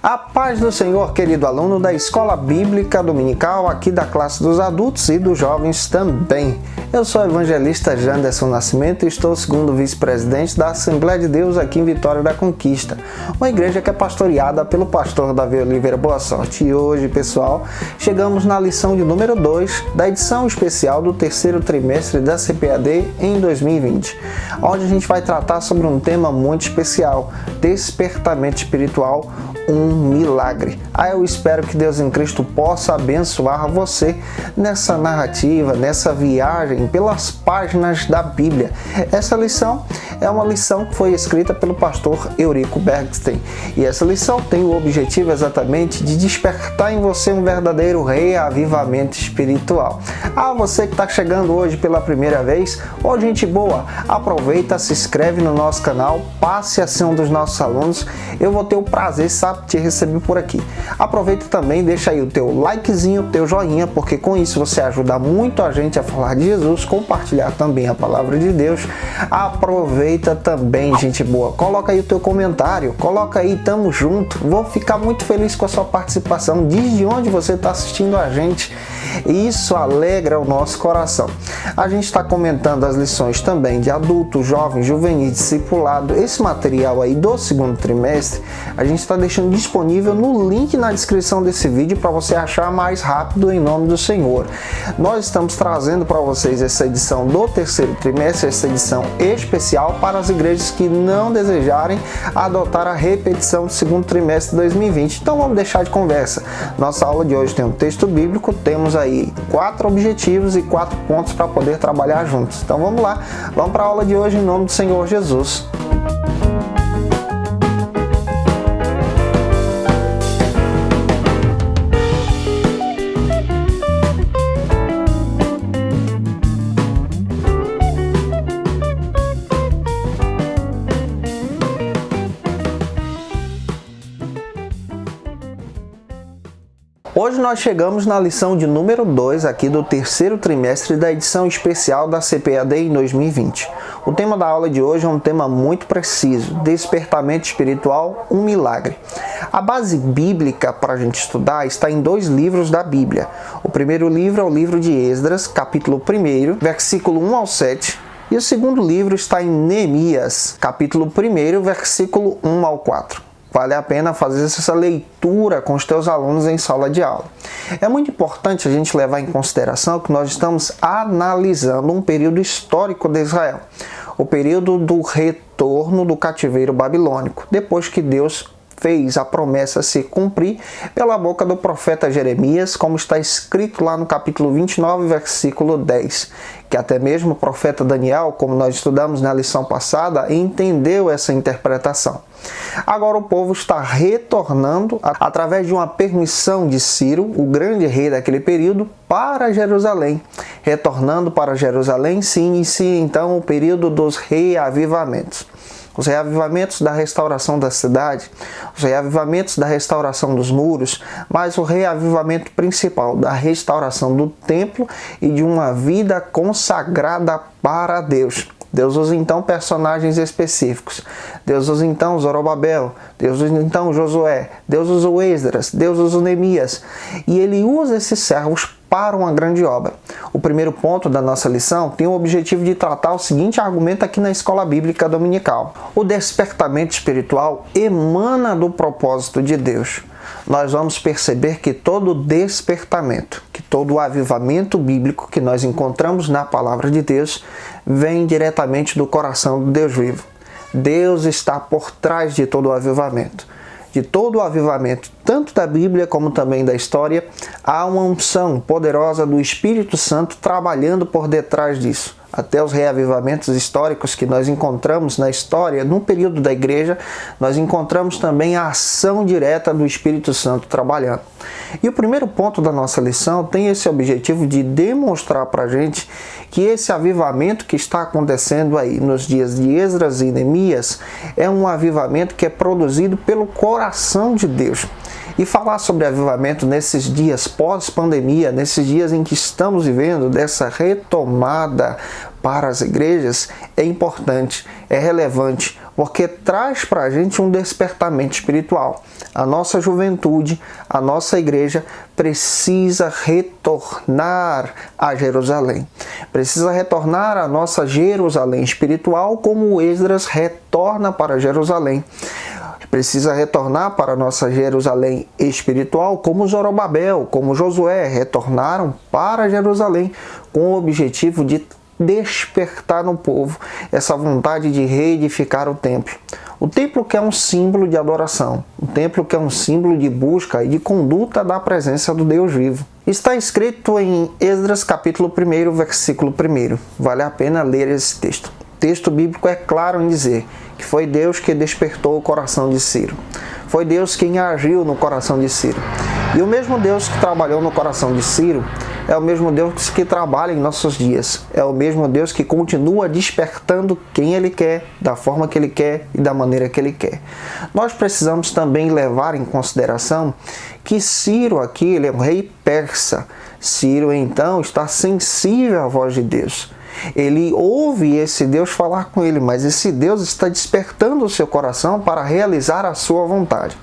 A paz do Senhor, querido aluno da Escola Bíblica Dominical, aqui da classe dos adultos e dos jovens também. Eu sou o evangelista Janderson Nascimento e estou segundo vice-presidente da Assembleia de Deus aqui em Vitória da Conquista, uma igreja que é pastoreada pelo pastor Davi Oliveira Boa Sorte. E hoje, pessoal, chegamos na lição de número 2 da edição especial do terceiro trimestre da CPAD em 2020, onde a gente vai tratar sobre um tema muito especial: despertamento espiritual, um milagre. Eu espero que Deus em Cristo possa abençoar você nessa narrativa, nessa viagem pelas páginas da Bíblia. Essa lição é uma lição que foi escrita pelo pastor Eurico Bergstein, e essa lição tem o objetivo exatamente de despertar em você um verdadeiro reavivamento espiritual. Você que está chegando hoje pela primeira vez, gente boa, aproveita, se inscreve no nosso canal, passe a ser um dos nossos alunos. Eu vou ter o prazer, de te receber por aqui. Aproveita também, deixa aí o teu likezinho, o teu joinha, porque com isso você ajuda muito a gente a falar de Jesus, compartilhar também a palavra de Deus. Aproveita também, gente boa, coloca aí o teu comentário, coloca aí, tamo junto. Vou ficar muito feliz com a sua participação. Diz de onde você está assistindo a gente. Isso alegra o nosso coração. A gente está comentando as lições também de adulto, jovem, juvenil, discipulado. Esse material aí do segundo trimestre a gente está deixando disponível no link na descrição desse vídeo para você achar mais rápido, em nome do Senhor. Nós estamos trazendo para vocês essa edição do terceiro trimestre, essa edição especial para as igrejas que não desejarem adotar a repetição do segundo trimestre de 2020. Então vamos deixar de conversa. Nossa aula de hoje tem um texto bíblico, temos aí 4 objetivos e 4 pontos para poder trabalhar juntos. Então vamos lá, vamos para a aula de hoje em nome do Senhor Jesus. Hoje nós chegamos na lição de número 2 aqui do terceiro trimestre da edição especial da CPAD em 2020. O tema da aula de hoje é um tema muito preciso: despertamento espiritual, um milagre. A base bíblica para a gente estudar está em 2 livros da Bíblia. O primeiro livro é o livro de Esdras, capítulo 1, versículo 1 ao 7. E o segundo livro está em Neemias, capítulo 1, versículo 1 ao 4. Vale a pena fazer essa leitura com os teus alunos em sala de aula. É muito importante a gente levar em consideração que nós estamos analisando um período histórico de Israel, o período do retorno do cativeiro babilônico, depois que Deus fez a promessa se cumprir pela boca do profeta Jeremias, como está escrito lá no capítulo 29, versículo 10, que até mesmo o profeta Daniel, como nós estudamos na lição passada, entendeu essa interpretação. Agora o povo está retornando através de uma permissão de Ciro, o grande rei daquele período, para Jerusalém. Retornando para Jerusalém, se inicia então o período dos reavivamentos. Os reavivamentos da restauração da cidade, os reavivamentos da restauração dos muros, mas o reavivamento principal da restauração do templo e de uma vida consagrada para Deus. Deus usa então personagens específicos. Deus usa então Zorobabel, Deus usa então Josué, Deus usa o Esdras, Deus usa o Neemias. E ele usa esses servos para uma grande obra. O primeiro ponto da nossa lição tem o objetivo de tratar o seguinte argumento aqui na Escola Bíblica Dominical: o despertamento espiritual emana do propósito de Deus. Nós vamos perceber que todo despertamento, que todo avivamento bíblico que nós encontramos na palavra de Deus vem diretamente do coração do Deus vivo. Deus está por trás de todo o avivamento. De todo o avivamento, tanto da Bíblia como também da história, há uma unção poderosa do Espírito Santo trabalhando por detrás disso. Até os reavivamentos históricos que nós encontramos na história, no período da igreja, nós encontramos também a ação direta do Espírito Santo trabalhando. E o primeiro ponto da nossa lição tem esse objetivo de demonstrar para a gente que esse avivamento que está acontecendo aí nos dias de Esdras e Neemias é um avivamento que é produzido pelo coração de Deus. E falar sobre avivamento nesses dias pós-pandemia, nesses dias em que estamos vivendo, dessa retomada para as igrejas é importante, é relevante, porque traz para a gente um despertamento espiritual. A nossa juventude, a nossa igreja precisa retornar a Jerusalém. Precisa retornar à nossa Jerusalém espiritual, como Esdras retorna para Jerusalém. Precisa retornar para a nossa Jerusalém espiritual, como Zorobabel, como Josué retornaram para Jerusalém com o objetivo de despertar no povo essa vontade de reedificar o templo. O templo que é um símbolo de adoração, o templo que é um símbolo de busca e de conduta da presença do Deus vivo. Está escrito em Esdras capítulo 1, versículo 1. Vale a pena ler esse texto. O texto bíblico é claro em dizer que foi Deus que despertou o coração de Ciro. Foi Deus quem agiu no coração de Ciro. E o mesmo Deus que trabalhou no coração de Ciro é o mesmo Deus que trabalha em nossos dias. É o mesmo Deus que continua despertando quem Ele quer, da forma que Ele quer e da maneira que Ele quer. Nós precisamos também levar em consideração que Ciro aqui, ele é um rei persa. Ciro, então, está sensível à voz de Deus. Ele ouve esse Deus falar com ele, mas esse Deus está despertando o seu coração para realizar a sua vontade.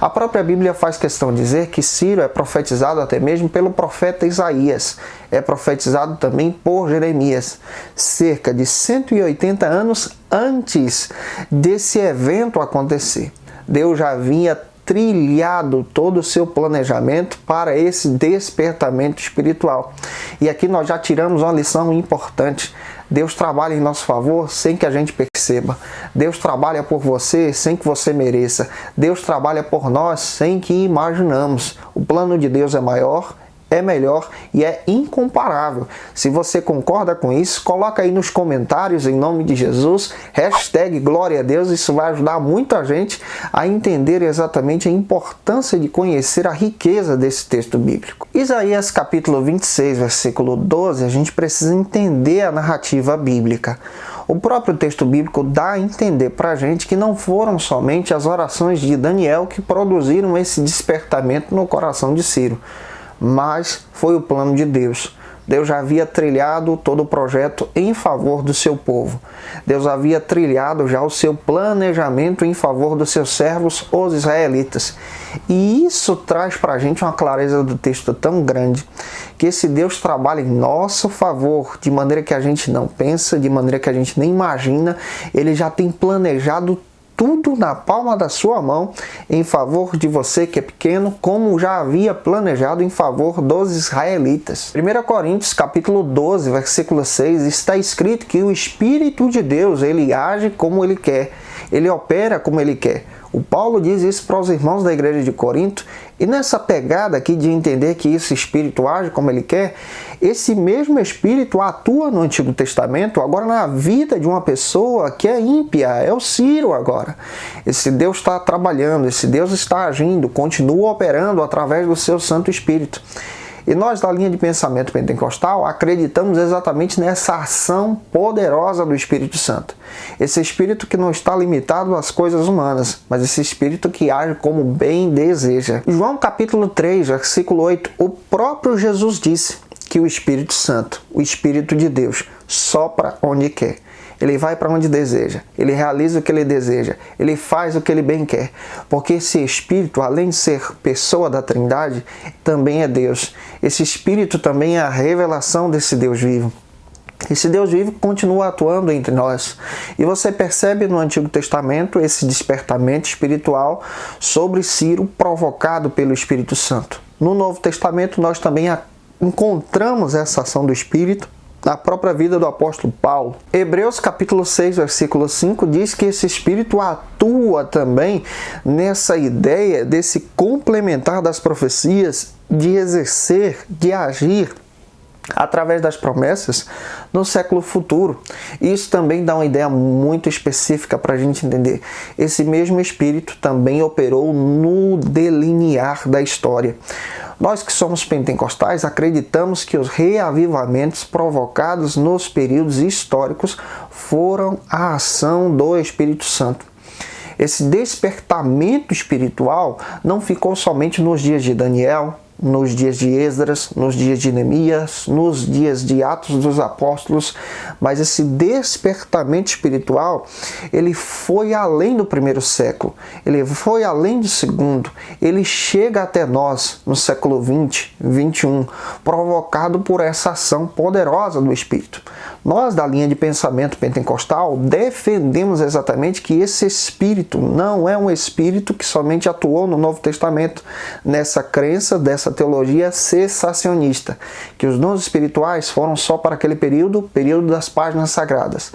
A própria Bíblia faz questão de dizer que Ciro é profetizado até mesmo pelo profeta Isaías. É profetizado também por Jeremias, cerca de 180 anos antes desse evento acontecer. Deus já havia trilhado todo o seu planejamento para esse despertamento espiritual. E aqui nós já tiramos uma lição importante. Deus trabalha em nosso favor sem que a gente perceba. Deus trabalha por você sem que você mereça. Deus trabalha por nós sem que imaginamos. O plano de Deus é maior, é melhor e é incomparável. Se você concorda com isso, coloca aí nos comentários em nome de Jesus, #glória a Deus. Isso vai ajudar muita gente a entender exatamente a importância de conhecer a riqueza desse texto bíblico. Isaías capítulo 26, versículo 12, a gente precisa entender a narrativa bíblica. O próprio texto bíblico dá a entender para a gente que não foram somente as orações de Daniel que produziram esse despertamento no coração de Ciro, mas foi o plano de Deus. Deus já havia trilhado todo o projeto em favor do seu povo. Deus havia trilhado já o seu planejamento em favor dos seus servos, os israelitas. E isso traz para a gente uma clareza do texto tão grande, que esse Deus trabalha em nosso favor, de maneira que a gente não pensa, de maneira que a gente nem imagina. Ele já tem planejado tudo na palma da sua mão em favor de você que é pequeno, como já havia planejado em favor dos israelitas. 1 Coríntios capítulo 12, versículo 6, está escrito que o Espírito de Deus, ele age como ele quer, ele opera como ele quer. O Paulo diz isso para os irmãos da igreja de Corinto, e nessa pegada aqui de entender que esse Espírito age como ele quer, esse mesmo Espírito atua no Antigo Testamento, agora na vida de uma pessoa que é ímpia, é o Ciro agora. Esse Deus está trabalhando, esse Deus está agindo, continua operando através do seu Santo Espírito. E nós, da linha de pensamento pentecostal, acreditamos exatamente nessa ação poderosa do Espírito Santo. Esse Espírito que não está limitado às coisas humanas, mas esse Espírito que age como bem deseja. João capítulo 3, versículo 8, o próprio Jesus disse que o Espírito Santo, o Espírito de Deus, sopra onde quer. Ele vai para onde deseja, ele realiza o que ele deseja, ele faz o que ele bem quer. Porque esse Espírito, além de ser pessoa da Trindade, também é Deus. Esse Espírito também é a revelação desse Deus vivo. Esse Deus vivo continua atuando entre nós. E você percebe no Antigo Testamento esse despertamento espiritual sobre Ciro provocado pelo Espírito Santo. No Novo Testamento nós também encontramos essa ação do Espírito na própria vida do apóstolo Paulo. Hebreus capítulo 6, versículo 5 diz que esse Espírito atua também nessa ideia desse complementar das profecias, de exercer, de agir através das promessas no século futuro. Isso também dá uma ideia muito específica para a gente entender. Esse mesmo Espírito também operou no delinear da história. Nós que somos pentecostais acreditamos que os reavivamentos provocados nos períodos históricos foram a ação do Espírito Santo. Esse despertamento espiritual não ficou somente nos dias de Daniel, nos dias de Esdras, nos dias de Neemias, nos dias de Atos dos Apóstolos, mas esse despertamento espiritual, ele foi além do primeiro século, ele foi além do segundo, ele chega até nós no século 20, 21, provocado por essa ação poderosa do Espírito. Nós, da linha de pensamento pentecostal, defendemos exatamente que esse Espírito não é um Espírito que somente atuou no Novo Testamento, nessa crença, dessa teologia cessacionista, que os dons espirituais foram só para aquele período das páginas sagradas.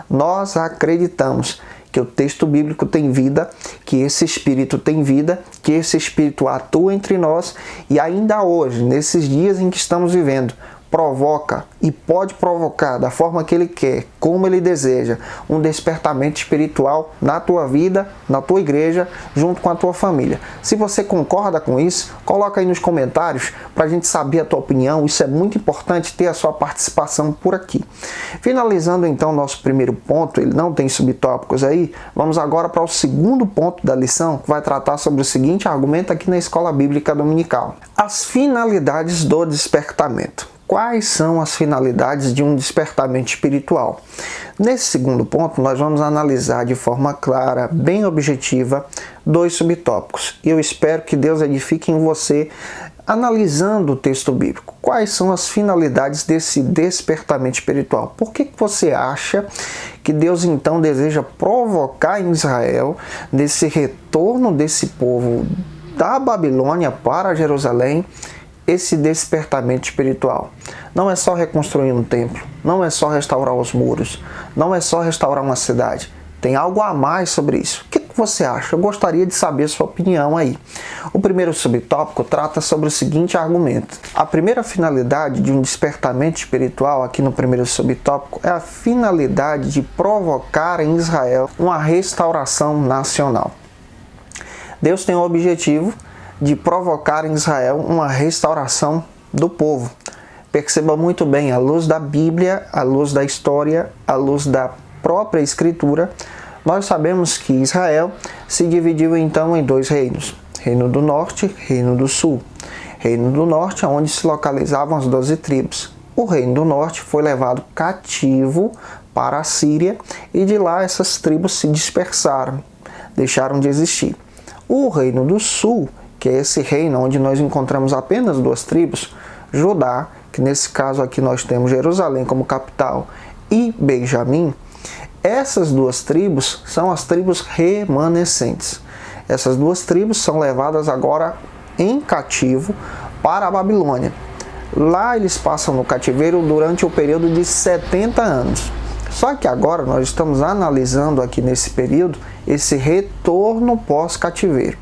Nós acreditamos que o texto bíblico tem vida, que esse Espírito tem vida, que esse Espírito atua entre nós e ainda hoje, nesses dias em que estamos vivendo, provoca e pode provocar da forma que Ele quer, como Ele deseja, um despertamento espiritual na tua vida, na tua igreja, junto com a tua família. Se você concorda com isso, coloca aí nos comentários para a gente saber a tua opinião. Isso é muito importante, ter a sua participação por aqui. Finalizando então o nosso primeiro ponto, ele não tem subtópicos aí, vamos agora para o segundo ponto da lição, que vai tratar sobre o seguinte argumento aqui na Escola Bíblica Dominical: as finalidades do despertamento. Quais são as finalidades de um despertamento espiritual? Nesse segundo ponto, nós vamos analisar de forma clara, bem objetiva, 2 subtópicos. E eu espero que Deus edifique em você, analisando o texto bíblico. Quais são as finalidades desse despertamento espiritual? Por que você acha que Deus então deseja provocar em Israel, nesse retorno desse povo da Babilônia para Jerusalém, esse despertamento espiritual? Não é só reconstruir um templo, não é só restaurar os muros, não é só restaurar uma cidade. Tem algo a mais sobre isso. O que você acha? Eu gostaria de saber a sua opinião aí. O primeiro subtópico trata sobre o seguinte argumento: a primeira finalidade de um despertamento espiritual, aqui no primeiro subtópico, é a finalidade de provocar em Israel uma restauração nacional. Deus tem o objetivo de provocar em Israel uma restauração do povo. Perceba muito bem, à luz da Bíblia, à luz da história, à luz da própria Escritura, nós sabemos que Israel se dividiu então em 2 reinos: Reino do Norte, Reino do Sul. Reino do Norte, onde se localizavam as 12 tribos. O Reino do Norte foi levado cativo para a Síria e de lá essas tribos se dispersaram, deixaram de existir. O Reino do Sul, que é esse reino onde nós encontramos apenas 2 tribos, Judá, que nesse caso aqui nós temos Jerusalém como capital, e Benjamim, essas 2 tribos são as tribos remanescentes. Essas 2 tribos são levadas agora em cativo para a Babilônia. Lá eles passam no cativeiro durante o período de 70 anos. Só que agora nós estamos analisando aqui nesse período esse retorno pós-cativeiro.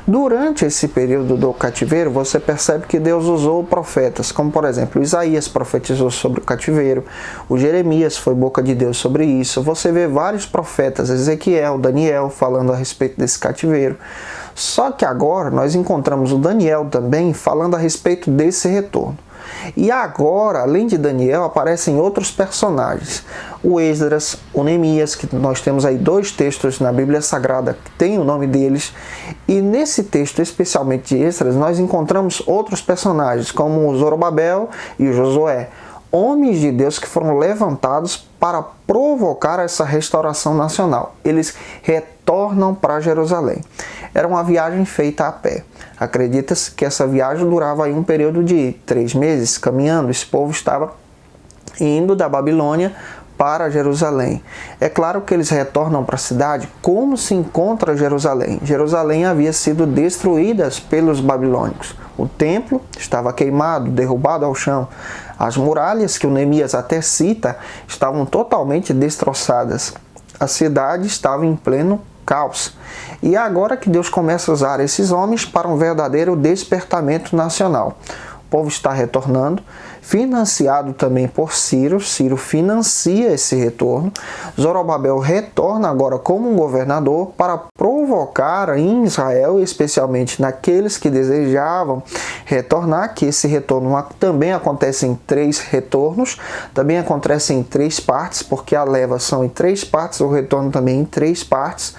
Durante esse período do cativeiro, você percebe que Deus usou profetas, como por exemplo, Isaías profetizou sobre o cativeiro, o Jeremias foi boca de Deus sobre isso. Você vê vários profetas, Ezequiel, Daniel, falando a respeito desse cativeiro. Só que agora nós encontramos o Daniel também falando a respeito desse retorno. E agora, além de Daniel, aparecem outros personagens. O Esdras, o Neemias, que nós temos aí 2 textos na Bíblia Sagrada que tem o nome deles. E nesse texto, especialmente de Esdras, nós encontramos outros personagens, como o Zorobabel e o Josué. Homens de Deus que foram levantados para provocar essa restauração nacional. Eles retornam para Jerusalém. Era uma viagem feita a pé. Acredita-se que essa viagem durava aí um período de 3 meses caminhando. Esse povo estava indo da Babilônia para Jerusalém. É claro que eles retornam para a cidade. Como se encontra Jerusalém? Jerusalém havia sido destruída pelos babilônicos. O templo estava queimado, derrubado ao chão. As muralhas, que o Neemias até cita, estavam totalmente destroçadas. A cidade estava em pleno caos. E agora que Deus começa a usar esses homens para um verdadeiro despertamento nacional. O povo está retornando, financiado também por Ciro. Ciro financia esse retorno. Zorobabel retorna agora como um governador para provocar em Israel, especialmente naqueles que desejavam retornar, que esse retorno também acontece em 3 retornos, também acontece em 3 partes, porque a leva são em 3 partes, o retorno também em 3 partes.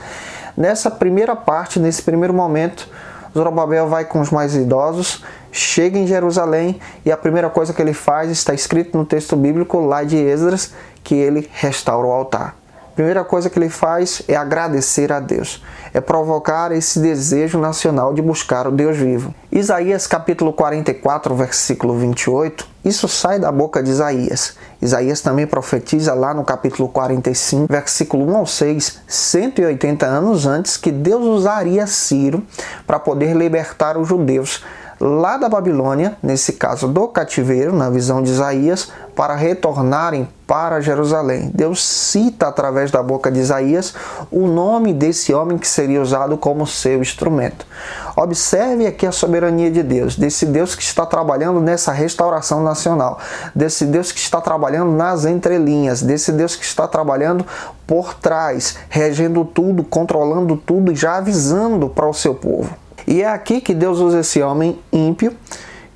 Nessa primeira parte, nesse primeiro momento, Zorobabel vai com os mais idosos, chega em Jerusalém e a primeira coisa que ele faz, está escrito no texto bíblico lá de Esdras, que ele restaura o altar. A primeira coisa que ele faz é agradecer a Deus, é provocar esse desejo nacional de buscar o Deus vivo. Isaías capítulo 44, versículo 28, isso sai da boca de Isaías. Isaías também profetiza lá no capítulo 45, versículo 1 ao 6, 180 anos antes, que Deus usaria Ciro para poder libertar os judeus lá da Babilônia, nesse caso do cativeiro, na visão de Isaías, para retornarem para Jerusalém. Deus cita através da boca de Isaías o nome desse homem que seria usado como seu instrumento. Observe aqui a soberania de Deus, desse Deus que está trabalhando nessa restauração nacional, desse Deus que está trabalhando nas entrelinhas, desse Deus que está trabalhando por trás, regendo tudo, controlando tudo e já avisando para o seu povo. E é aqui que Deus usa esse homem ímpio,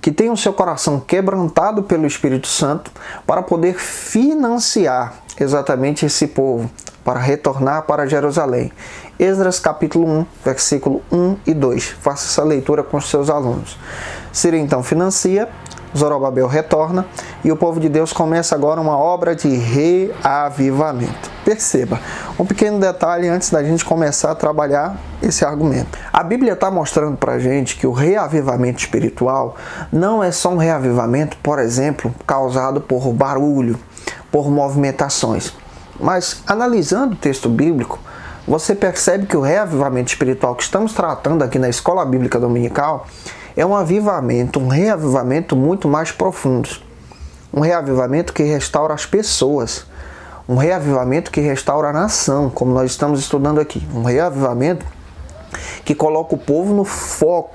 que tem o seu coração quebrantado pelo Espírito Santo, para poder financiar exatamente esse povo, para retornar para Jerusalém. Esdras capítulo 1, versículo 1 e 2. Faça essa leitura com os seus alunos. Ciro então financia, Zorobabel retorna e o povo de Deus começa agora uma obra de reavivamento. Perceba, um pequeno detalhe antes da gente começar a trabalhar esse argumento. A Bíblia está mostrando para a gente que o reavivamento espiritual não é só um reavivamento, por exemplo, causado por barulho, por movimentações. Mas, analisando o texto bíblico, você percebe que o reavivamento espiritual que estamos tratando aqui na Escola Bíblica Dominical é um avivamento, um reavivamento muito mais profundo. Um reavivamento que restaura as pessoas. Um reavivamento que restaura a nação, como nós estamos estudando aqui. Um reavivamento que coloca o povo no foco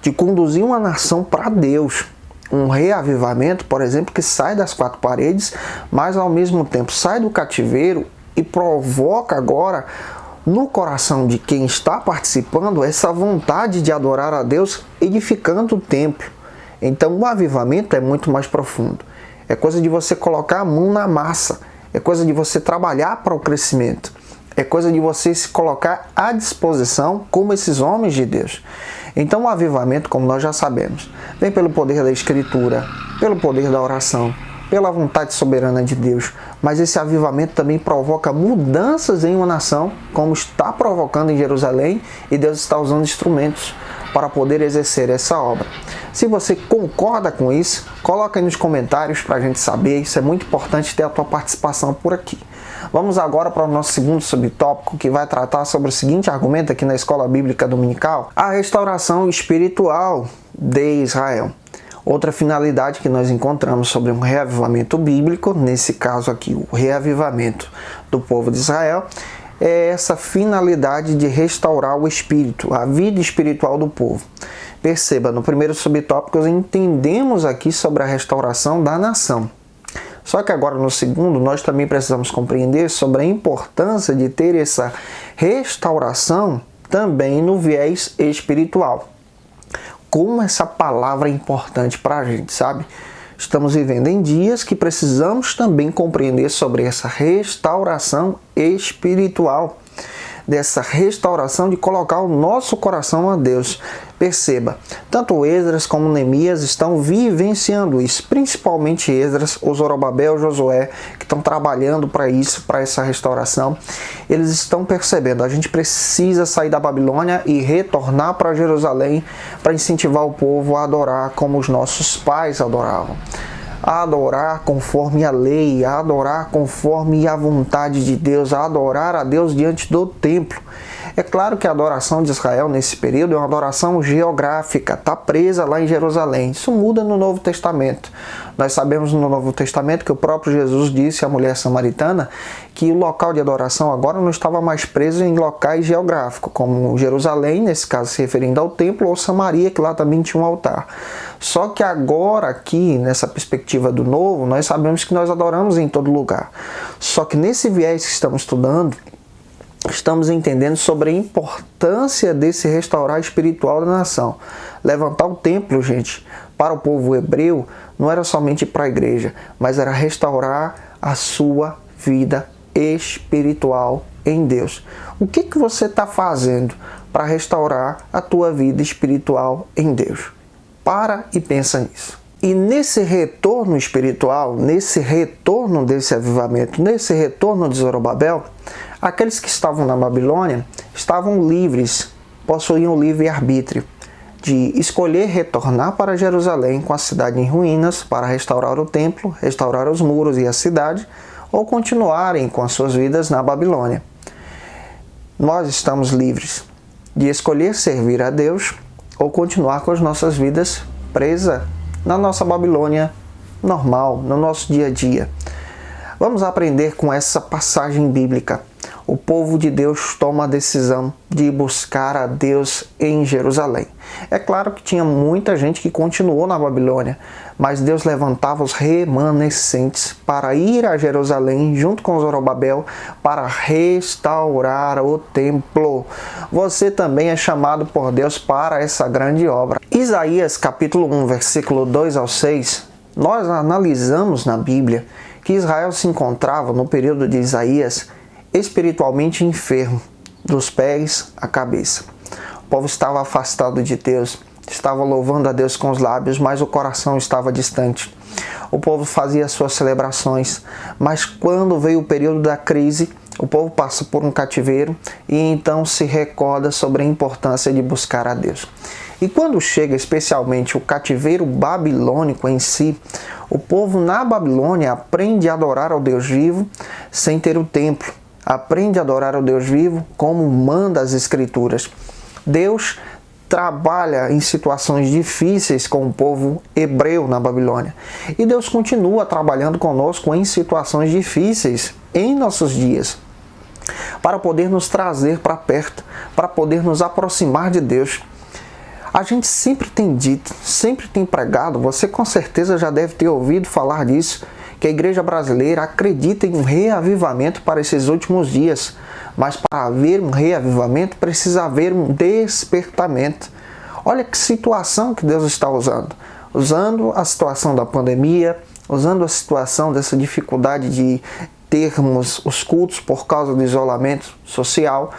de conduzir uma nação para Deus. Um reavivamento, por exemplo, que sai das quatro paredes, mas ao mesmo tempo sai do cativeiro e provoca agora no coração de quem está participando essa vontade de adorar a Deus, edificando o templo. Então o avivamento é muito mais profundo. É coisa de você colocar a mão na massa. É coisa de você trabalhar para o crescimento. É coisa de você se colocar à disposição como esses homens de Deus. Então o avivamento, como nós já sabemos, vem pelo poder da Escritura, pelo poder da oração, pela vontade soberana de Deus. Mas esse avivamento também provoca mudanças em uma nação, como está provocando em Jerusalém, e Deus está usando instrumentos para poder exercer essa obra. Se você concorda com isso, coloca aí nos comentários para a gente saber. Isso é muito importante ter a tua participação por aqui. Vamos agora para o nosso segundo subtópico, que vai tratar sobre o seguinte argumento aqui na Escola Bíblica Dominical: a restauração espiritual de Israel. Outra finalidade que nós encontramos sobre um reavivamento bíblico, nesse caso aqui o reavivamento do povo de Israel, é essa finalidade de restaurar o espírito, a vida espiritual do povo. Perceba, no primeiro subtópico entendemos aqui sobre a restauração da nação. Só que agora no segundo nós também precisamos compreender sobre a importância de ter essa restauração também no viés espiritual. Como essa palavra é importante para a gente, sabe? Estamos vivendo em dias que precisamos também compreender sobre essa restauração espiritual, dessa restauração de colocar o nosso coração a Deus. Perceba, tanto Esdras como Neemias estão vivenciando isso, principalmente Esdras, o Zorobabel, Josué, que estão trabalhando para isso, para essa restauração. Eles estão percebendo, a gente precisa sair da Babilônia e retornar para Jerusalém para incentivar o povo a adorar como os nossos pais adoravam. A adorar conforme a lei, a adorar conforme a vontade de Deus, a adorar a Deus diante do templo. É claro que a adoração de Israel nesse período é uma adoração geográfica, está presa lá em Jerusalém. Isso muda no Novo Testamento. Nós sabemos no Novo Testamento que o próprio Jesus disse à mulher samaritana que o local de adoração agora não estava mais preso em locais geográficos, como Jerusalém, nesse caso se referindo ao templo, ou Samaria, que lá também tinha um altar. Só que agora aqui, nessa perspectiva do novo, nós sabemos que nós adoramos em todo lugar. Só que nesse viés que estamos estudando, estamos entendendo sobre a importância desse restaurar espiritual da nação. Levantar o templo, gente, para o povo hebreu, não era somente para a igreja, mas era restaurar a sua vida espiritual em Deus. O que você está fazendo para restaurar a tua vida espiritual em Deus? Para e pensa nisso. E nesse retorno espiritual, nesse retorno desse avivamento, nesse retorno de Zorobabel, aqueles que estavam na Babilônia estavam livres, possuíam livre-arbítrio de escolher retornar para Jerusalém com a cidade em ruínas para restaurar o templo, restaurar os muros e a cidade, ou continuarem com as suas vidas na Babilônia. Nós estamos livres de escolher servir a Deus ou continuar com as nossas vidas presas na nossa Babilônia normal, no nosso dia a dia. Vamos aprender com essa passagem bíblica. O povo de Deus toma a decisão de buscar a Deus em Jerusalém. É claro que tinha muita gente que continuou na Babilônia, mas Deus levantava os remanescentes para ir a Jerusalém junto com Zorobabel para restaurar o templo. Você também é chamado por Deus para essa grande obra. Isaías capítulo 1, versículo 2 ao 6, nós analisamos na Bíblia que Israel se encontrava no período de Isaías espiritualmente enfermo, dos pés à cabeça. O povo estava afastado de Deus, estava louvando a Deus com os lábios, mas o coração estava distante. O povo fazia suas celebrações, mas quando veio o período da crise, o povo passa por um cativeiro e então se recorda sobre a importância de buscar a Deus. E quando chega especialmente o cativeiro babilônico em si, o povo na Babilônia aprende a adorar ao Deus vivo sem ter o templo. Aprende a adorar ao Deus vivo como manda as Escrituras. Deus trabalha em situações difíceis com o povo hebreu na Babilônia. E Deus continua trabalhando conosco em situações difíceis em nossos dias, para poder nos trazer para perto, para poder nos aproximar de Deus. A gente sempre tem dito, sempre tem pregado, você com certeza já deve ter ouvido falar disso, que a igreja brasileira acredita em um reavivamento para esses últimos dias. Mas para haver um reavivamento, precisa haver um despertamento. Olha que situação que Deus está usando. Usando a situação da pandemia, usando a situação dessa dificuldade de termos os cultos por causa do isolamento social,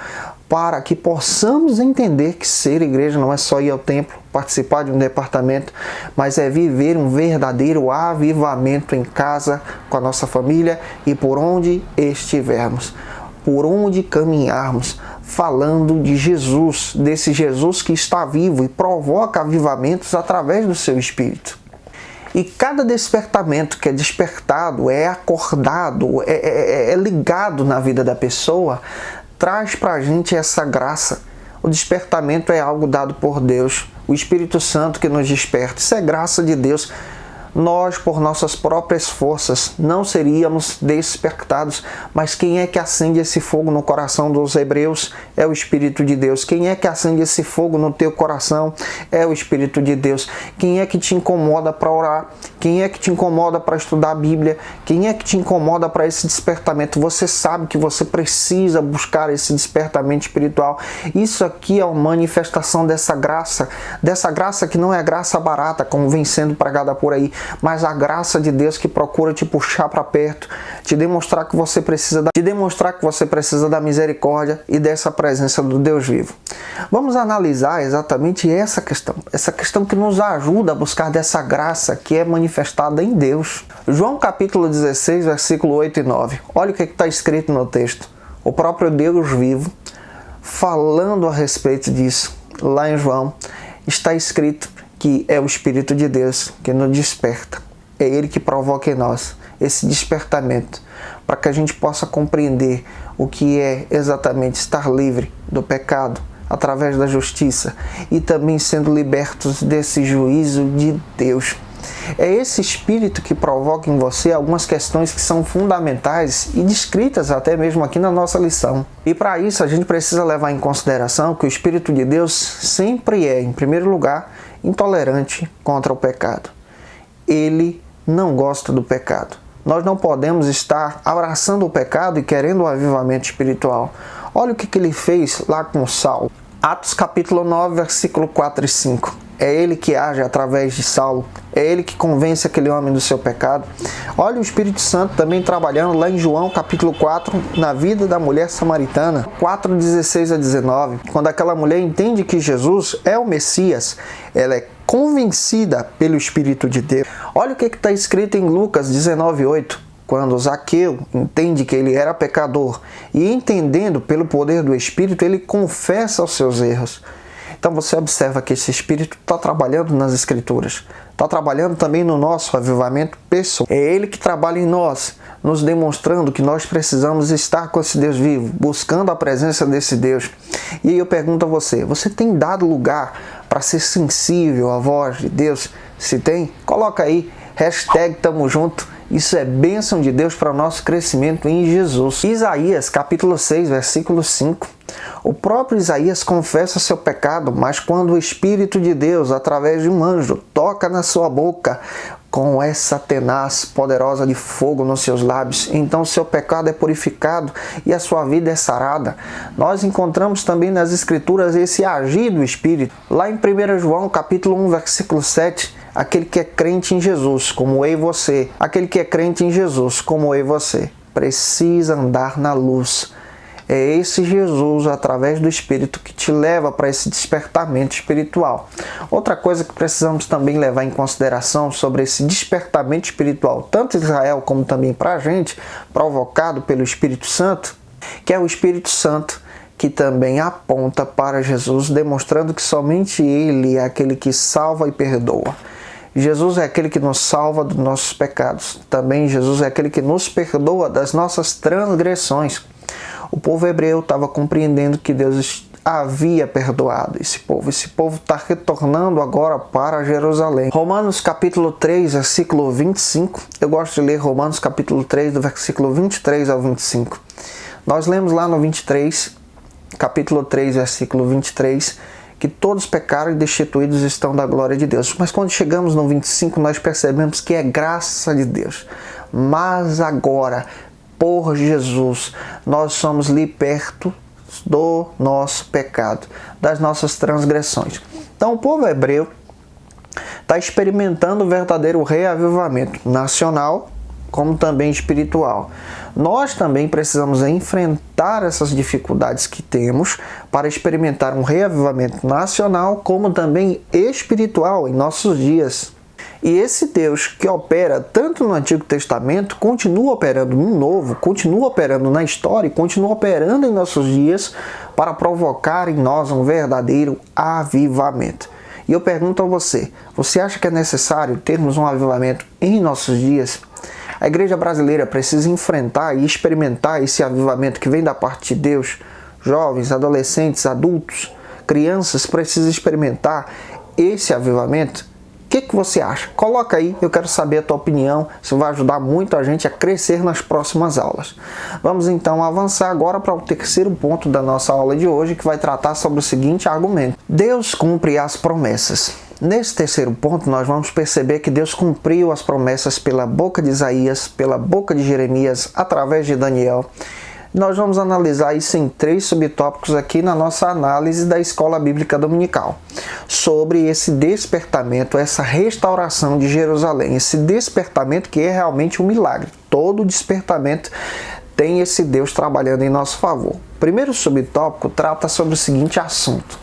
para que possamos entender que ser igreja não é só ir ao templo, participar de um departamento, mas é viver um verdadeiro avivamento em casa, com a nossa família e por onde estivermos, por onde caminharmos, falando de Jesus, desse Jesus que está vivo e provoca avivamentos através do seu Espírito. E cada despertamento que é despertado, é acordado, é ligado na vida da pessoa, traz para a gente essa graça. O despertamento é algo dado por Deus, o Espírito Santo que nos desperta. Isso é graça de Deus. Nós, por nossas próprias forças, não seríamos despertados, mas quem é que acende esse fogo no coração dos hebreus? É o Espírito de Deus. Quem é que acende esse fogo no teu coração? É o Espírito de Deus. Quem é que te incomoda para orar? Quem é que te incomoda para estudar a Bíblia? Quem é que te incomoda para esse despertamento? Você sabe que você precisa buscar esse despertamento espiritual. Isso aqui é uma manifestação dessa graça que não é graça barata, como vem sendo pregada por aí, mas a graça de Deus que procura te puxar para perto, te demonstrar que você precisa da misericórdia e dessa presença do Deus vivo. Vamos analisar exatamente essa questão que nos ajuda a buscar dessa graça que é manifestada em Deus. João capítulo 16, versículo 8 e 9. Olha o que está escrito no texto. O próprio Deus vivo, falando a respeito disso, lá em João, está escrito que é o Espírito de Deus que nos desperta. É Ele que provoca em nós esse despertamento, para que a gente possa compreender o que é exatamente estar livre do pecado, através da justiça, e também sendo libertos desse juízo de Deus. É esse Espírito que provoca em você algumas questões que são fundamentais e descritas até mesmo aqui na nossa lição. E para isso a gente precisa levar em consideração que o Espírito de Deus sempre é, em primeiro lugar, intolerante contra o pecado. Ele não gosta do pecado. Nós não podemos estar abraçando o pecado e querendo um avivamento espiritual. Olha o que ele fez lá com Saulo. Atos capítulo 9, versículo 4 e 5. É Ele que age através de Saulo. É Ele que convence aquele homem do seu pecado. Olha o Espírito Santo também trabalhando lá em João capítulo 4, na vida da mulher samaritana. 4:16 a 19. Quando aquela mulher entende que Jesus é o Messias, ela é convencida pelo Espírito de Deus. Olha o que está escrito em Lucas 19:8. Quando Zaqueu entende que ele era pecador e entendendo pelo poder do Espírito, ele confessa os seus erros. Então você observa que esse Espírito está trabalhando nas Escrituras, está trabalhando também no nosso avivamento pessoal. É Ele que trabalha em nós, nos demonstrando que nós precisamos estar com esse Deus vivo, buscando a presença desse Deus. E aí eu pergunto a você, você tem dado lugar para ser sensível à voz de Deus? Se tem, coloca aí, #Tamo Junto. Isso é bênção de Deus para o nosso crescimento em Jesus. Isaías capítulo 6, versículo 5. O próprio Isaías confessa seu pecado, mas quando o Espírito de Deus, através de um anjo, toca na sua boca, com essa tenaz poderosa de fogo nos seus lábios, então seu pecado é purificado e a sua vida é sarada. Nós encontramos também nas Escrituras esse agir do Espírito. Lá em 1 João capítulo 1, versículo 7, aquele que é crente em Jesus, como eu e você, aquele que é crente em Jesus, como eu e você, precisa andar na luz. É esse Jesus, através do Espírito, que te leva para esse despertamento espiritual. Outra coisa que precisamos também levar em consideração sobre esse despertamento espiritual, tanto Israel como também para a gente, provocado pelo Espírito Santo, que é o Espírito Santo que também aponta para Jesus, demonstrando que somente Ele é aquele que salva e perdoa. Jesus é aquele que nos salva dos nossos pecados. Também Jesus é aquele que nos perdoa das nossas transgressões. O povo hebreu estava compreendendo que Deus havia perdoado esse povo. Esse povo está retornando agora para Jerusalém. Romanos capítulo 3, versículo 25. Eu gosto de ler Romanos capítulo 3, do versículo 23 ao 25. Nós lemos lá no 23, capítulo 3, versículo 23, que todos pecaram e destituídos estão da glória de Deus. Mas quando chegamos no 25, nós percebemos que é graça de Deus. Mas agora, por Jesus, nós somos libertos do nosso pecado, das nossas transgressões. Então o povo hebreu está experimentando o verdadeiro reavivamento nacional, como também espiritual. Nós também precisamos enfrentar essas dificuldades que temos para experimentar um reavivamento nacional, como também espiritual em nossos dias. E esse Deus que opera tanto no Antigo Testamento, continua operando no Novo, continua operando na história e continua operando em nossos dias para provocar em nós um verdadeiro avivamento. E eu pergunto a você, você acha que é necessário termos um avivamento em nossos dias? A igreja brasileira precisa enfrentar e experimentar esse avivamento que vem da parte de Deus. Jovens, adolescentes, adultos, crianças precisam experimentar esse avivamento. O que você acha? Coloca aí, eu quero saber a tua opinião, isso vai ajudar muito a gente a crescer nas próximas aulas. Vamos então avançar agora para o terceiro ponto da nossa aula de hoje, que vai tratar sobre o seguinte argumento: Deus cumpre as promessas. Nesse terceiro ponto, nós vamos perceber que Deus cumpriu as promessas pela boca de Isaías, pela boca de Jeremias, através de Daniel. Nós vamos analisar isso em 3 subtópicos aqui na nossa análise da Escola Bíblica Dominical, sobre esse despertamento, essa restauração de Jerusalém, esse despertamento que é realmente um milagre. Todo despertamento tem esse Deus trabalhando em nosso favor. O primeiro subtópico trata sobre o seguinte assunto: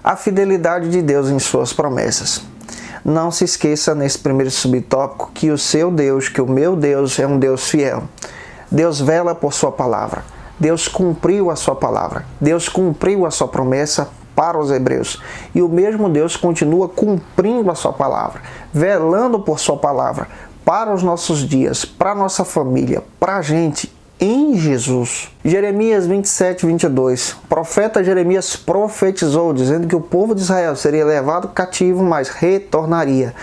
a fidelidade de Deus em suas promessas. Não se esqueça nesse primeiro subtópico que o seu Deus, que o meu Deus é um Deus fiel. Deus vela por sua palavra. Deus cumpriu a sua palavra. Deus cumpriu a sua promessa para os hebreus. E o mesmo Deus continua cumprindo a sua palavra, velando por sua palavra para os nossos dias, para a nossa família, para a gente, em Jesus. Jeremias 27, 22. O profeta Jeremias profetizou, dizendo que o povo de Israel seria levado cativo, mas retornaria.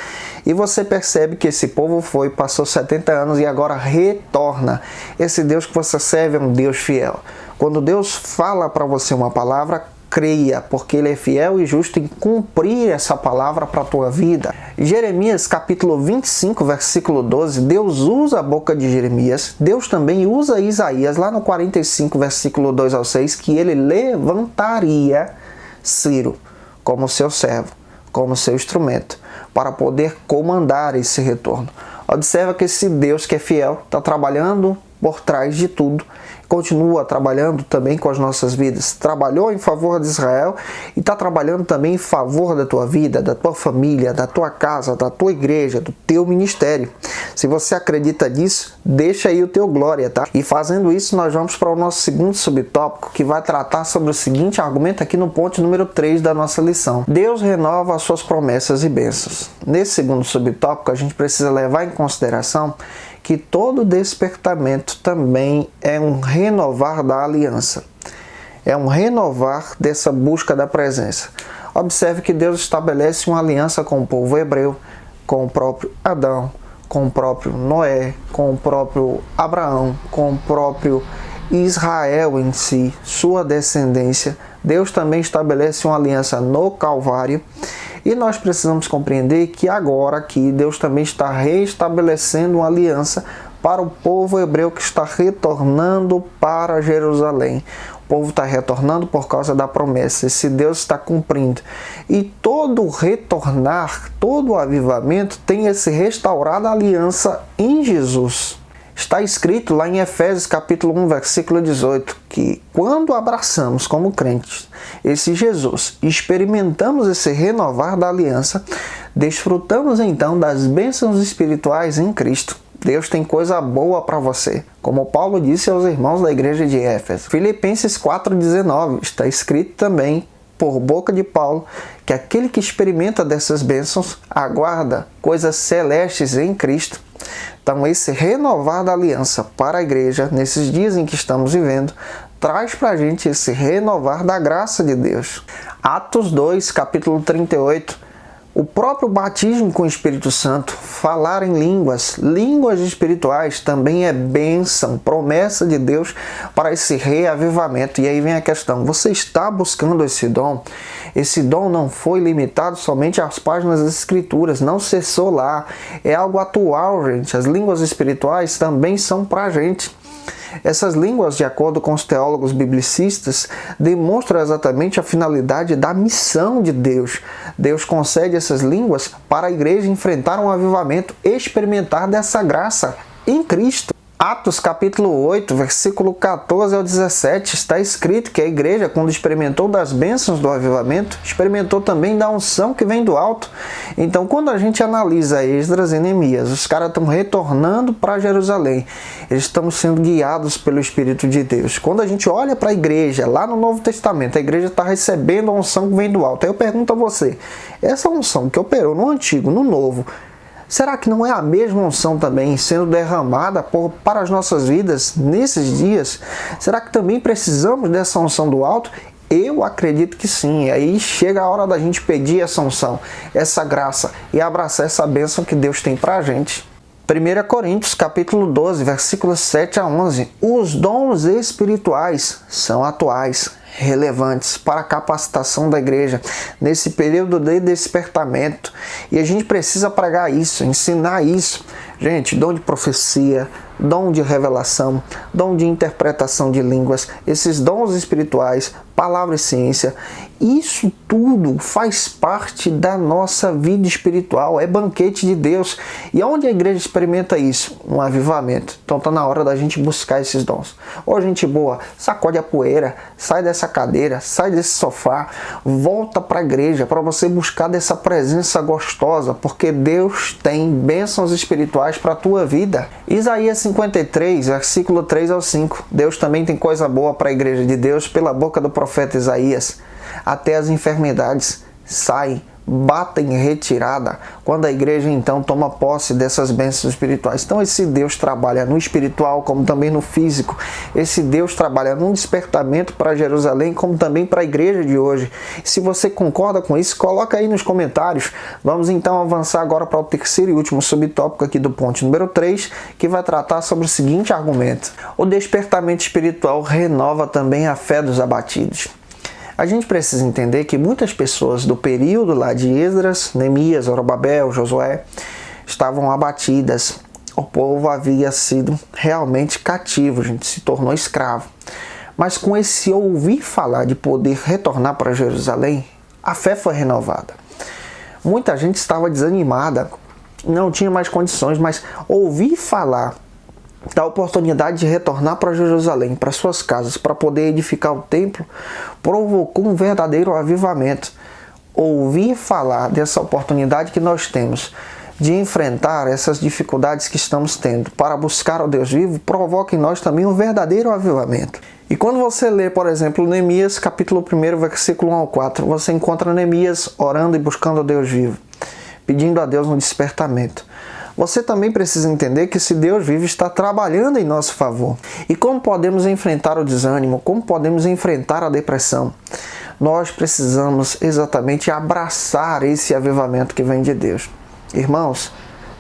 E você percebe que esse povo passou 70 anos e agora retorna. Esse Deus que você serve é um Deus fiel. Quando Deus fala para você uma palavra, creia, porque Ele é fiel e justo em cumprir essa palavra para a tua vida. Jeremias capítulo 25, versículo 12, Deus usa a boca de Jeremias, Deus também usa Isaías, lá no 45, versículo 2 ao 6, que Ele levantaria Ciro como seu servo, como seu instrumento, para poder comandar esse retorno. Observa que esse Deus que é fiel está trabalhando por trás de tudo, continua trabalhando também com as nossas vidas. Trabalhou em favor de Israel e está trabalhando também em favor da tua vida, da tua família, da tua casa, da tua igreja, do teu ministério. Se você acredita nisso, deixa aí o teu glória, tá? E fazendo isso, nós vamos para o nosso segundo subtópico, que vai tratar sobre o seguinte argumento aqui no ponto número 3 da nossa lição. Deus renova as suas promessas e bênçãos. Nesse segundo subtópico, a gente precisa levar em consideração que todo despertamento também é um renovar da aliança. É um renovar dessa busca da presença. Observe que Deus estabelece uma aliança com o povo hebreu, com o próprio Adão, com o próprio Noé, com o próprio Abraão, com o próprio Israel em si, sua descendência. Deus também estabelece uma aliança no Calvário. E nós precisamos compreender que agora aqui Deus também está reestabelecendo uma aliança para o povo hebreu que está retornando para Jerusalém. O povo está retornando por causa da promessa. Esse Deus está cumprindo. E todo retornar, todo avivamento tem esse restaurada aliança em Jesus. Está escrito lá em Efésios capítulo 1, versículo 18, que quando abraçamos como crentes esse Jesus, experimentamos esse renovar da aliança, desfrutamos então das bênçãos espirituais em Cristo. Deus tem coisa boa para você, como Paulo disse aos irmãos da igreja de Éfeso. Filipenses 4,19 está escrito também por boca de Paulo que aquele que experimenta dessas bênçãos aguarda coisas celestes em Cristo. Então esse renovar da aliança para a igreja, nesses dias em que estamos vivendo, traz para a gente esse renovar da graça de Deus. Atos 2, capítulo 38, o próprio batismo com o Espírito Santo, falar em línguas espirituais também é bênção, promessa de Deus para esse reavivamento. E aí vem a questão, você está buscando esse dom? Esse dom não foi limitado somente às páginas das Escrituras, não cessou lá, é algo atual, gente. As línguas espirituais também são para a gente. Essas línguas, de acordo com os teólogos biblicistas, demonstram exatamente a finalidade da missão de Deus. Deus concede essas línguas para a igreja enfrentar um avivamento, experimentar dessa graça em Cristo. Atos capítulo 8, versículo 14 ao 17, está escrito que a igreja, quando experimentou das bênçãos do avivamento, experimentou também da unção que vem do alto. Então, quando a gente analisa Esdras e Neemias, os caras estão retornando para Jerusalém, eles estão sendo guiados pelo Espírito de Deus. Quando a gente olha para a igreja, lá no Novo Testamento, a igreja está recebendo a unção que vem do alto. Aí eu pergunto a você, essa unção que operou no Antigo, no Novo, será que não é a mesma unção também sendo derramada para as nossas vidas nesses dias? Será que também precisamos dessa unção do alto? Eu acredito que sim. Aí chega a hora da gente pedir essa unção, essa graça e abraçar essa bênção que Deus tem para a gente. 1 Coríntios capítulo 12, versículos 7 a 11. Os dons espirituais são atuais, relevantes para a capacitação da igreja nesse período de despertamento. E a gente precisa pregar isso, ensinar isso. Gente, dom de profecia, dom de revelação, dom de interpretação de línguas, esses dons espirituais, palavra e ciência, isso tudo faz parte da nossa vida espiritual, é banquete de Deus. E onde a igreja experimenta isso? Um avivamento. Então está na hora da gente buscar esses dons. Ô gente boa, sacode a poeira, sai dessa cadeira, sai desse sofá, volta para a igreja para você buscar dessa presença gostosa, porque Deus tem bênçãos espirituais para a tua vida. Isaías 53, versículo 3 ao 5. Deus também tem coisa boa para a igreja de Deus pela boca do profeta Isaías. Até as enfermidades saem, batem em retirada quando a igreja então toma posse dessas bênçãos espirituais. Então esse Deus trabalha no espiritual como também no físico. Esse Deus trabalha num despertamento para Jerusalém como também para a igreja de hoje. Se você concorda com isso, coloca aí nos comentários. Vamos então avançar agora para o terceiro e último subtópico aqui do ponto número 3, que vai tratar sobre o seguinte argumento. O despertamento espiritual renova também a fé dos abatidos. A gente precisa entender que muitas pessoas do período lá de Esdras, Neemias, Zorobabel, Josué, estavam abatidas. O povo havia sido realmente cativo, a gente se tornou escravo. Mas com esse ouvir falar de poder retornar para Jerusalém, a fé foi renovada. Muita gente estava desanimada, não tinha mais condições, mas ouvir falar da oportunidade de retornar para Jerusalém, para suas casas, para poder edificar o templo, provocou um verdadeiro avivamento. Ouvir falar dessa oportunidade que nós temos de enfrentar essas dificuldades que estamos tendo para buscar o Deus vivo, provoca em nós também um verdadeiro avivamento. E quando você lê, por exemplo, Neemias, capítulo 1, versículo 1 ao 4, você encontra Neemias orando e buscando o Deus vivo, pedindo a Deus um despertamento. Você também precisa entender que esse Deus vivo está trabalhando em nosso favor. E como podemos enfrentar o desânimo? Como podemos enfrentar a depressão? Nós precisamos exatamente abraçar esse avivamento que vem de Deus. Irmãos,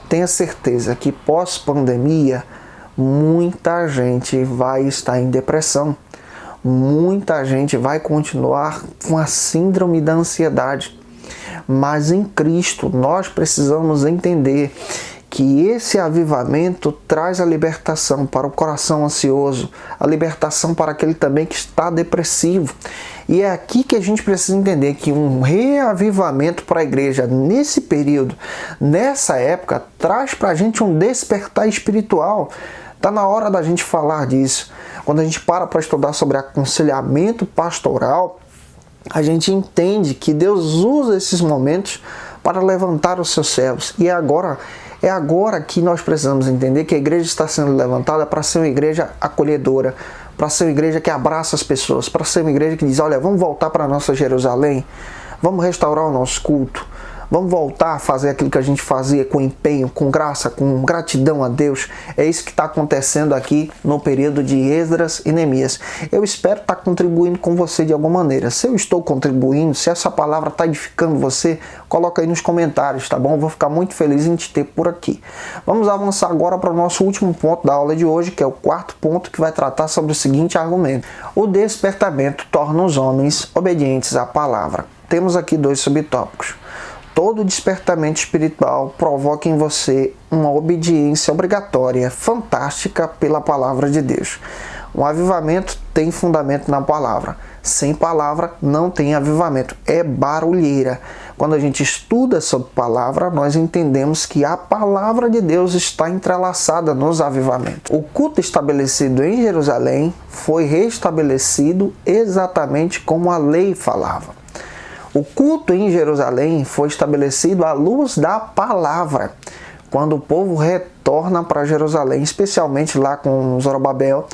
tenha certeza que pós-pandemia, muita gente vai estar em depressão. Muita gente vai continuar com a síndrome da ansiedade. Mas em Cristo, nós precisamos entender que esse avivamento traz a libertação para o coração ansioso, a libertação para aquele também que está depressivo. E é aqui que a gente precisa entender que um reavivamento para a igreja nesse período, nessa época, traz para a gente um despertar espiritual. Está na hora da gente falar disso. Quando a gente para estudar sobre aconselhamento pastoral, a gente entende que Deus usa esses momentos para levantar os seus servos. E é agora que nós precisamos entender que a igreja está sendo levantada para ser uma igreja acolhedora, para ser uma igreja que abraça as pessoas, para ser uma igreja que diz, olha, vamos voltar para a nossa Jerusalém, vamos restaurar o nosso culto, vamos voltar a fazer aquilo que a gente fazia com empenho, com graça, com gratidão a Deus. É isso que está acontecendo aqui no período de Esdras e Neemias. Eu espero estar contribuindo com você de alguma maneira. Se eu estou contribuindo, se essa palavra está edificando você, coloca aí nos comentários, tá bom? Eu vou ficar muito feliz em te ter por aqui. Vamos avançar agora para o nosso último ponto da aula de hoje, que é o quarto ponto, que vai tratar sobre o seguinte argumento. O despertamento torna os homens obedientes à palavra. Temos aqui dois subtópicos. Todo despertamento espiritual provoca em você uma obediência obrigatória, fantástica pela palavra de Deus. Um avivamento tem fundamento na palavra. Sem palavra não tem avivamento. É barulheira. Quando a gente estuda sobre palavra, nós entendemos que a palavra de Deus está entrelaçada nos avivamentos. O culto estabelecido em Jerusalém foi restabelecido exatamente como a lei falava. O culto em Jerusalém foi estabelecido à luz da palavra. Quando o povo retorna para Jerusalém, especialmente lá com Zorobabel,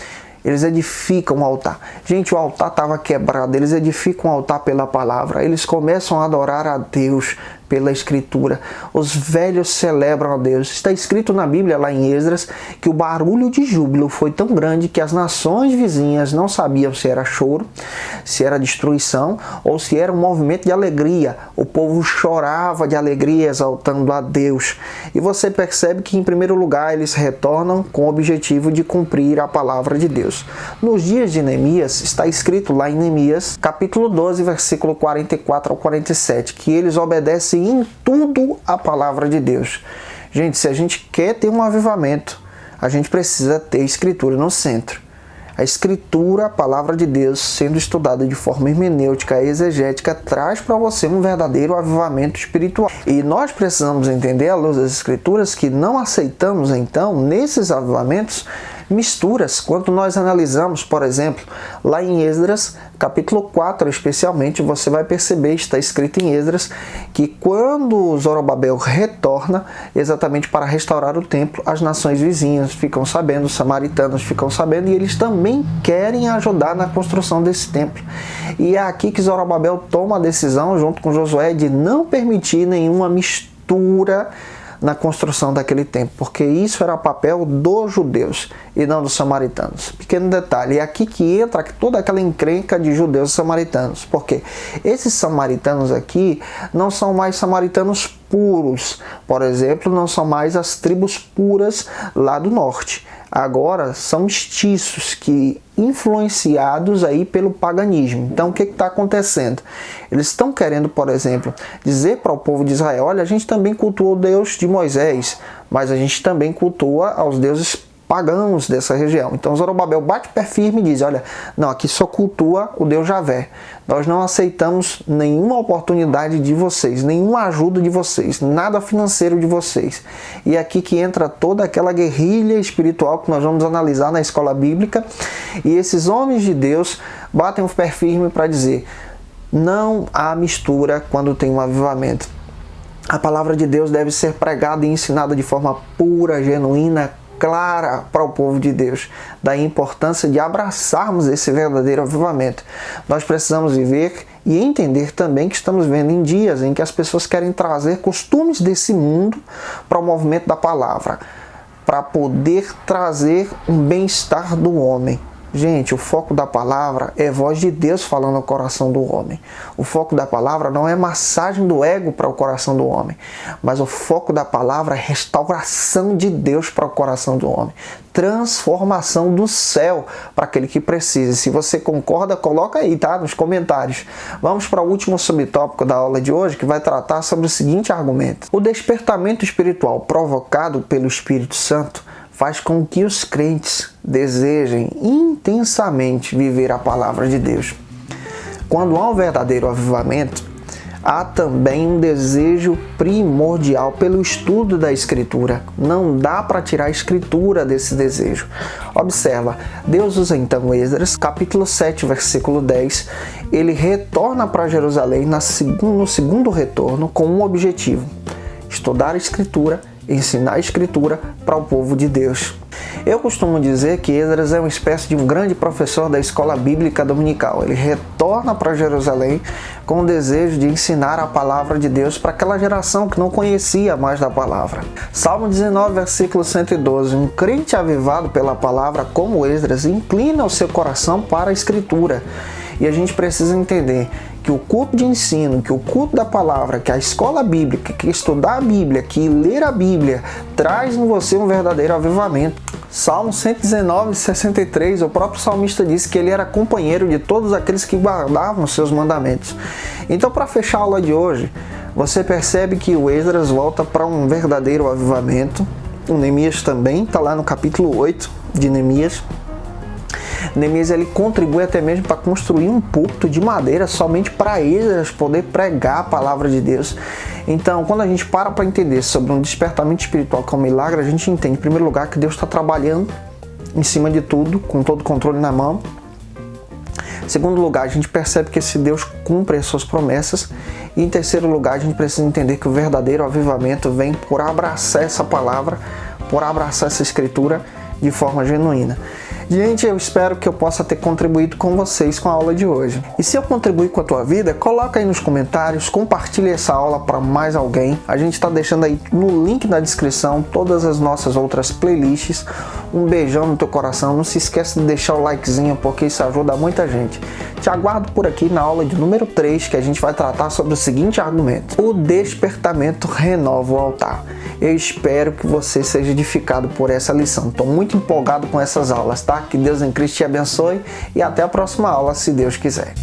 eles edificam o altar. Gente, o altar estava quebrado, eles edificam o altar pela palavra, eles começam a adorar a Deus pela Escritura. Os velhos celebram a Deus. Está escrito na Bíblia, lá em Esdras, que o barulho de júbilo foi tão grande que as nações vizinhas não sabiam se era choro, se era destruição ou se era um movimento de alegria. O povo chorava de alegria exaltando a Deus. E você percebe que, em primeiro lugar, eles retornam com o objetivo de cumprir a palavra de Deus. Nos dias de Neemias, está escrito lá em Neemias, capítulo 12, versículo 44 ao 47, que eles obedecem em tudo a palavra de Deus. Gente, se a gente quer ter um avivamento, a gente precisa ter a Escritura no centro. A Escritura, a palavra de Deus, sendo estudada de forma hermenêutica e exegética, traz para você um verdadeiro avivamento espiritual. E nós precisamos entender, à luz das Escrituras, que não aceitamos, então, nesses avivamentos, misturas. Quando nós analisamos, por exemplo, lá em Esdras, capítulo 4 especialmente, você vai perceber, está escrito em Esdras, que quando Zorobabel retorna, exatamente para restaurar o templo, as nações vizinhas ficam sabendo, os samaritanos ficam sabendo, e eles também querem ajudar na construção desse templo. E é aqui que Zorobabel toma a decisão, junto com Josué, de não permitir nenhuma mistura na construção daquele templo, porque isso era papel dos judeus e não dos samaritanos. Pequeno detalhe, é aqui que entra toda aquela encrenca de judeus e samaritanos, porque esses samaritanos aqui não são mais samaritanos puros, por exemplo, não são mais as tribos puras lá do norte. Agora são mestiços que influenciados aí pelo paganismo. Então o que está acontecendo? Eles estão querendo, por exemplo, dizer para o povo de Israel, olha, a gente também cultua o Deus de Moisés, mas a gente também cultua aos deuses pagãos dessa região. Então Zorobabel bate pé firme e diz, olha, não, aqui só cultua o Deus Javé. Nós não aceitamos nenhuma oportunidade de vocês, nenhuma ajuda de vocês, nada financeiro de vocês. E é aqui que entra toda aquela guerrilha espiritual que nós vamos analisar na escola bíblica. E esses homens de Deus batem o pé firme para dizer, não há mistura quando tem um avivamento. A palavra de Deus deve ser pregada e ensinada de forma pura, genuína, clara para o povo de Deus. Daí a importância de abraçarmos esse verdadeiro avivamento. Nós precisamos viver e entender também que estamos vivendo em dias em que as pessoas querem trazer costumes desse mundo para o movimento da palavra, para poder trazer um bem-estar do homem. Gente, o foco da palavra é voz de Deus falando ao coração do homem. O foco da palavra não é massagem do ego para o coração do homem, mas o foco da palavra é restauração de Deus para o coração do homem. Transformação do céu para aquele que precisa. Se você concorda, coloca aí, tá? Nos comentários. Vamos para o último subtópico da aula de hoje, que vai tratar sobre o seguinte argumento. O despertamento espiritual provocado pelo Espírito Santo faz com que os crentes desejem intensamente viver a palavra de Deus. Quando há um verdadeiro avivamento, há também um desejo primordial pelo estudo da Escritura. Não dá para tirar a Escritura desse desejo. Observa, Deus usa então Esdras, capítulo 7, versículo 10. Ele retorna para Jerusalém no segundo retorno com um objetivo: estudar a Escritura, ensinar a Escritura para o povo de Deus. Eu costumo dizer que Esdras é uma espécie de um grande professor da escola bíblica dominical. Ele retorna para Jerusalém com o desejo de ensinar a palavra de Deus para aquela geração que não conhecia mais da palavra. Salmo 19, versículo 112. Um crente avivado pela palavra como Esdras inclina o seu coração para a Escritura. E a gente precisa entender que o culto de ensino, que o culto da palavra, que a escola bíblica, que estudar a Bíblia, que ler a Bíblia, traz em você um verdadeiro avivamento. Salmo 119, 63, o próprio salmista disse que ele era companheiro de todos aqueles que guardavam os seus mandamentos. Então, para fechar a aula de hoje, você percebe que o Esdras volta para um verdadeiro avivamento. O Neemias também, está lá no capítulo 8 de Neemias. Neemias ele contribui até mesmo para construir um púlpito de madeira somente para Esdras poder pregar a palavra de Deus. Então, quando a gente para entender sobre um despertamento espiritual que é um milagre, a gente entende, em primeiro lugar, que Deus está trabalhando em cima de tudo, com todo o controle na mão. Em segundo lugar, a gente percebe que esse Deus cumpre as suas promessas. E em terceiro lugar, a gente precisa entender que o verdadeiro avivamento vem por abraçar essa palavra, por abraçar essa Escritura de forma genuína. Gente, eu espero que eu possa ter contribuído com vocês com a aula de hoje. E se eu contribuir com a tua vida, coloca aí nos comentários, compartilha essa aula para mais alguém. A gente está deixando aí no link na descrição todas as nossas outras playlists. Um beijão no teu coração. Não se esqueça de deixar o likezinho, porque isso ajuda muita gente. Te aguardo por aqui na aula de número 3, que a gente vai tratar sobre o seguinte argumento: o despertamento renova o altar. Eu espero que você seja edificado por essa lição. Estou muito empolgado com essas aulas, tá? Que Deus em Cristo te abençoe e até a próxima aula, se Deus quiser.